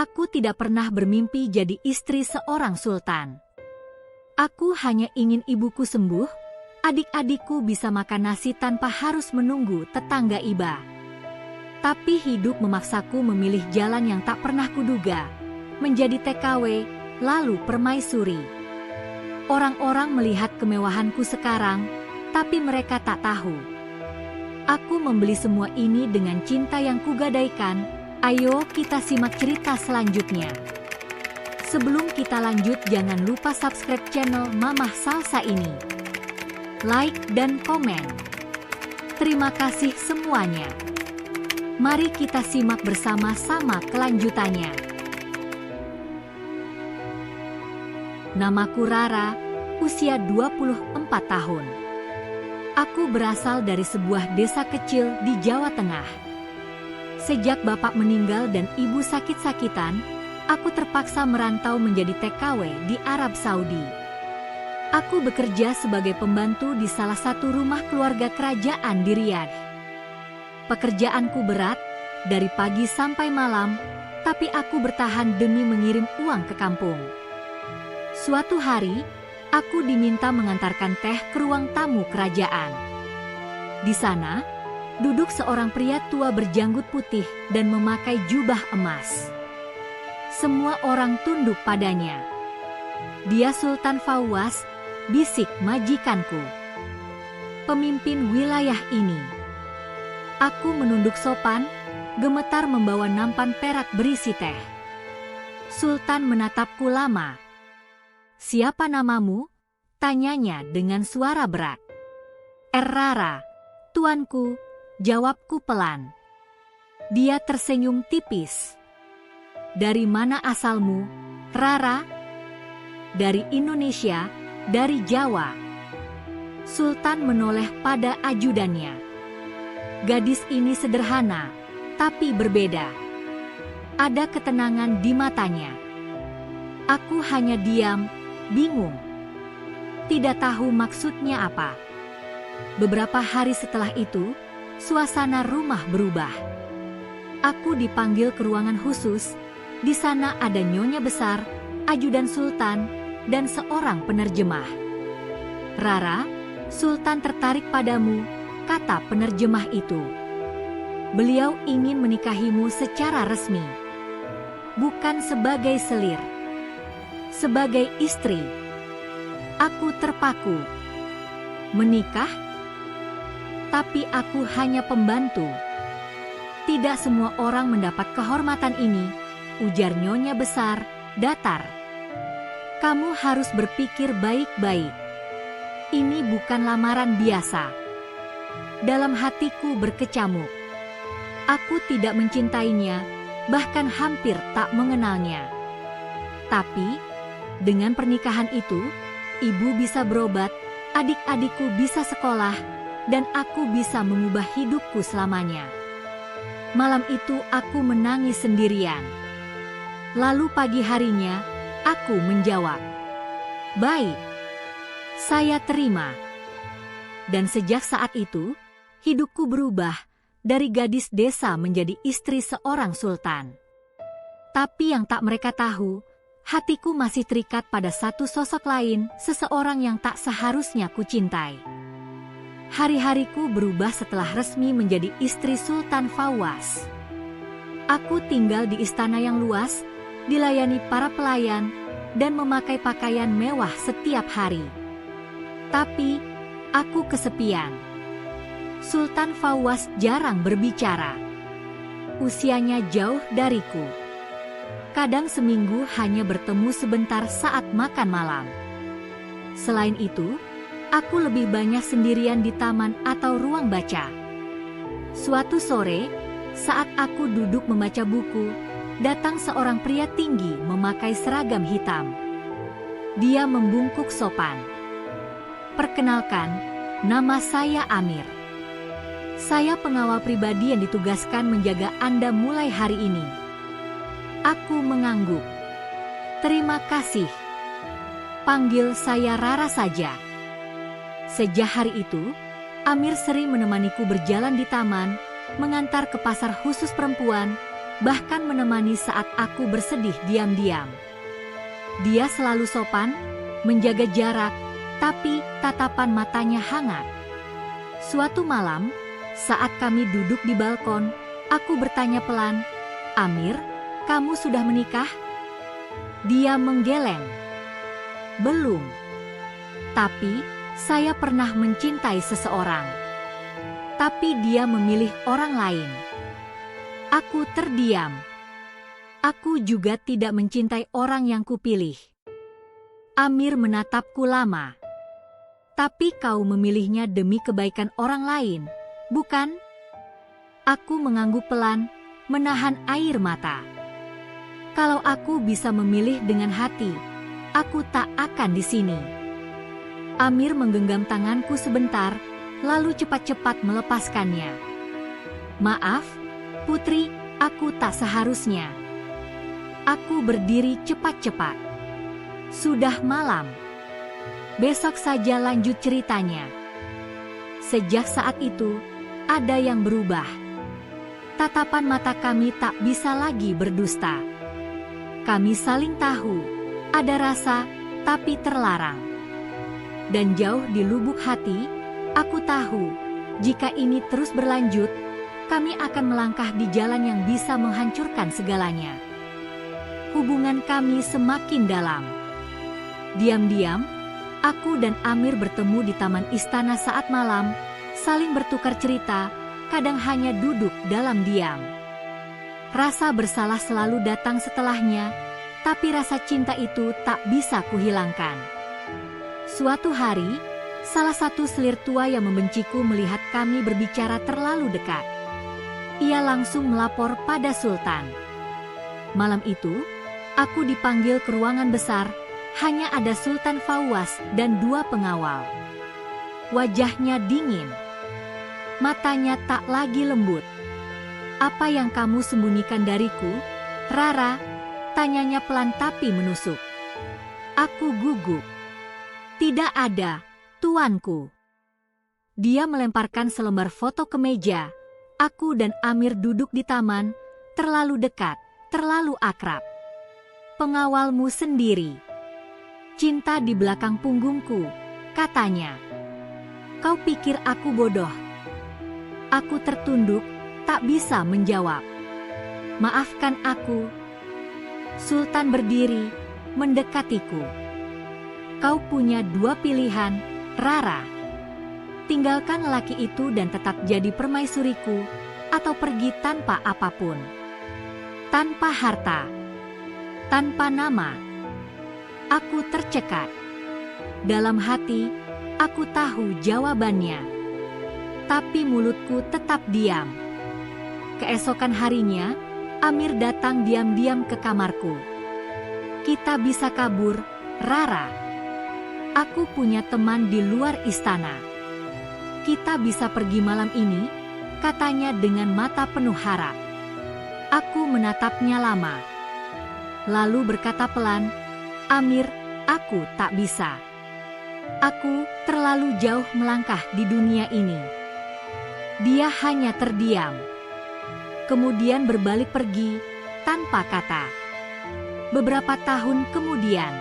Aku tidak pernah bermimpi jadi istri seorang sultan. Aku hanya ingin ibuku sembuh, adik-adikku bisa makan nasi tanpa harus menunggu tetangga iba. Tapi hidup memaksaku memilih jalan yang tak pernah kuduga, menjadi TKW, lalu permaisuri. Orang-orang melihat kemewahanku sekarang, tapi mereka tak tahu. Aku membeli semua ini dengan cinta yang kugadaikan. Ayo kita simak cerita selanjutnya. Sebelum kita lanjut, jangan lupa subscribe channel Mamah Salsa ini. Like dan komen. Terima kasih semuanya. Mari kita simak bersama-sama kelanjutannya. Namaku Rara, usia 24 tahun. Aku berasal dari sebuah desa kecil di Jawa Tengah. Sejak bapak meninggal dan ibu sakit-sakitan, aku terpaksa merantau menjadi TKW di Arab Saudi. Aku bekerja sebagai pembantu di salah satu rumah keluarga kerajaan di Riyadh. Pekerjaanku berat, dari pagi sampai malam, tapi aku bertahan demi mengirim uang ke kampung. Suatu hari, aku diminta mengantarkan teh ke ruang tamu kerajaan. Di sana, duduk seorang pria tua berjanggut putih dan memakai jubah emas. Semua orang tunduk padanya. Dia Sultan Fauwas, bisik majikanku. Pemimpin wilayah ini. Aku menunduk sopan, gemetar membawa nampan perak berisi teh. Sultan menatapku lama. "Siapa namamu?" tanyanya dengan suara berat. "Rara, tuanku," jawabku pelan. Dia tersenyum tipis. "Dari mana asalmu, Rara?" "Dari Indonesia, dari Jawa." Sultan menoleh pada ajudannya. Gadis ini sederhana, tapi berbeda. Ada ketenangan di matanya. Aku hanya diam, bingung. Tidak tahu maksudnya apa. Beberapa hari setelah itu, suasana rumah berubah. Aku dipanggil ke ruangan khusus. Di sana ada nyonya besar, ajudan sultan, dan seorang penerjemah. "Rara, Sultan tertarik padamu," kata penerjemah itu. "Beliau ingin menikahimu secara resmi. Bukan sebagai selir, sebagai istri." Aku terpaku. Menikah? Tapi aku hanya pembantu. "Tidak semua orang mendapat kehormatan ini," ujar nyonya besar, datar. "Kamu harus berpikir baik-baik. Ini bukan lamaran biasa." Dalam hatiku berkecamuk. Aku tidak mencintainya, bahkan hampir tak mengenalnya. Tapi, dengan pernikahan itu, ibu bisa berobat, adik-adikku bisa sekolah, dan aku bisa mengubah hidupku selamanya. Malam itu aku menangis sendirian. Lalu pagi harinya, aku menjawab, "Baik, saya terima." Dan sejak saat itu, hidupku berubah dari gadis desa menjadi istri seorang sultan. Tapi yang tak mereka tahu, hatiku masih terikat pada satu sosok lain, seseorang yang tak seharusnya kucintai. Hari-hariku berubah setelah resmi menjadi istri Sultan Fauwas. Aku tinggal di istana yang luas, dilayani para pelayan, dan memakai pakaian mewah setiap hari. Tapi, aku kesepian. Sultan Fauwas jarang berbicara. Usianya jauh dariku. Kadang seminggu hanya bertemu sebentar saat makan malam. Selain itu, aku lebih banyak sendirian di taman atau ruang baca. Suatu sore, saat aku duduk membaca buku, datang seorang pria tinggi memakai seragam hitam. Dia membungkuk sopan. "Perkenalkan, nama saya Amir. Saya pengawal pribadi yang ditugaskan menjaga Anda mulai hari ini." Aku mengangguk. "Terima kasih. Panggil saya Rara saja." Sejak hari itu, Amir sering menemaniku berjalan di taman, mengantar ke pasar khusus perempuan, bahkan menemani saat aku bersedih diam-diam. Dia selalu sopan, menjaga jarak, tapi tatapan matanya hangat. Suatu malam, saat kami duduk di balkon, aku bertanya pelan, "Amir, kamu sudah menikah?" Dia menggeleng. "Belum. Tapi, saya pernah mencintai seseorang. Tapi dia memilih orang lain." Aku terdiam. Aku juga tidak mencintai orang yang kupilih. Amir menatapku lama. "Tapi kau memilihnya demi kebaikan orang lain, bukan?" Aku mengangguk pelan, menahan air mata. Kalau aku bisa memilih dengan hati, aku tak akan di sini. Amir menggenggam tanganku sebentar, lalu cepat-cepat melepaskannya. "Maaf, Putri, aku tak seharusnya." Aku berdiri cepat-cepat. "Sudah malam. Besok saja lanjut ceritanya." Sejak saat itu, ada yang berubah. Tatapan mata kami tak bisa lagi berdusta. Kami saling tahu, ada rasa, tapi terlarang. Dan jauh di lubuk hati, aku tahu, jika ini terus berlanjut, kami akan melangkah di jalan yang bisa menghancurkan segalanya. Hubungan kami semakin dalam. Diam-diam, aku dan Amir bertemu di taman istana saat malam, saling bertukar cerita, kadang hanya duduk dalam diam. Rasa bersalah selalu datang setelahnya, tapi rasa cinta itu tak bisa kuhilangkan. Suatu hari, salah satu selir tua yang membenciku melihat kami berbicara terlalu dekat. Ia langsung melapor pada Sultan. Malam itu, aku dipanggil ke ruangan besar, hanya ada Sultan Fauwas dan 2 pengawal. Wajahnya dingin. Matanya tak lagi lembut. "Apa yang kamu sembunyikan dariku, Rara?" tanyanya pelan tapi menusuk. Aku gugup. "Tidak ada, tuanku." Dia melemparkan selembar foto ke meja. Aku dan Amir duduk di taman, terlalu dekat, terlalu akrab. "Pengawalmu sendiri. Cinta di belakang punggungku," katanya. "Kau pikir aku bodoh?" Aku tertunduk, tak bisa menjawab. "Maafkan aku." Sultan berdiri, mendekatiku. "Kau punya 2 pilihan, Rara. Tinggalkan lelaki itu dan tetap jadi permaisuriku, atau pergi tanpa apapun. Tanpa harta. Tanpa nama." Aku tercekat. Dalam hati, aku tahu jawabannya. Tapi mulutku tetap diam. Keesokan harinya, Amir datang diam-diam ke kamarku. "Kita bisa kabur, Rara. Aku punya teman di luar istana. Kita bisa pergi malam ini," katanya dengan mata penuh harap. Aku menatapnya lama. Lalu berkata pelan, "Amir, aku tak bisa. Aku terlalu jauh melangkah di dunia ini." Dia hanya terdiam. Kemudian berbalik pergi, tanpa kata. Beberapa tahun kemudian,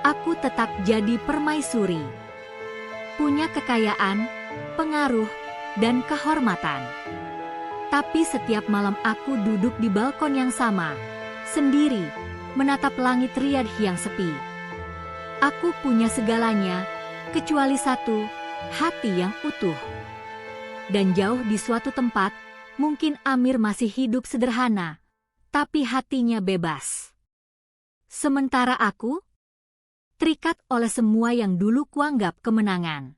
aku tetap jadi permaisuri. Punya kekayaan, pengaruh, dan kehormatan. Tapi setiap malam aku duduk di balkon yang sama, sendiri, menatap langit Riyadh yang sepi. Aku punya segalanya, kecuali satu, hati yang utuh. Dan jauh di suatu tempat, mungkin Amir masih hidup sederhana, tapi hatinya bebas. Sementara aku, terikat oleh semua yang dulu kuanggap kemenangan.